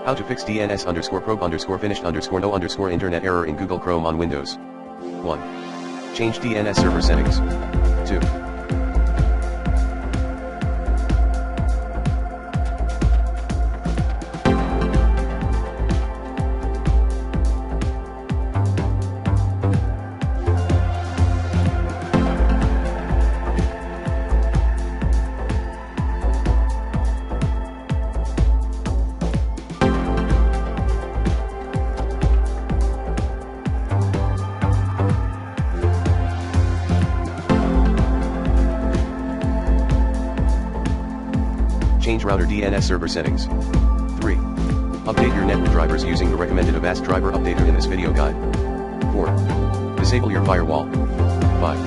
How to fix DNS underscore probe underscore finished underscore no underscore internet error in Google Chrome on Windows. 1. Change DNS server settings. 2. Change router DNS server settings. 3. Update your network drivers using the recommended Avast driver updater in this video guide. 4. Disable your firewall. 5.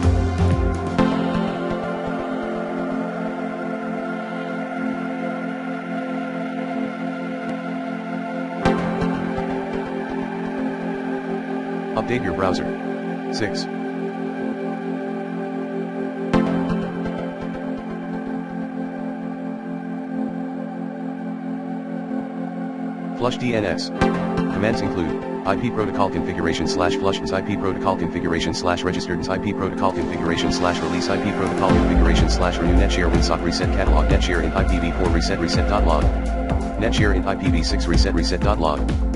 Update your browser. 6. Flush DNS. Commands include IP protocol configuration / flush IP protocol configuration / registered IP protocol configuration / release IP protocol configuration / renew netshare winsock reset catalog netshare in IPv4 reset reset.log netshare in IPv6 reset reset.log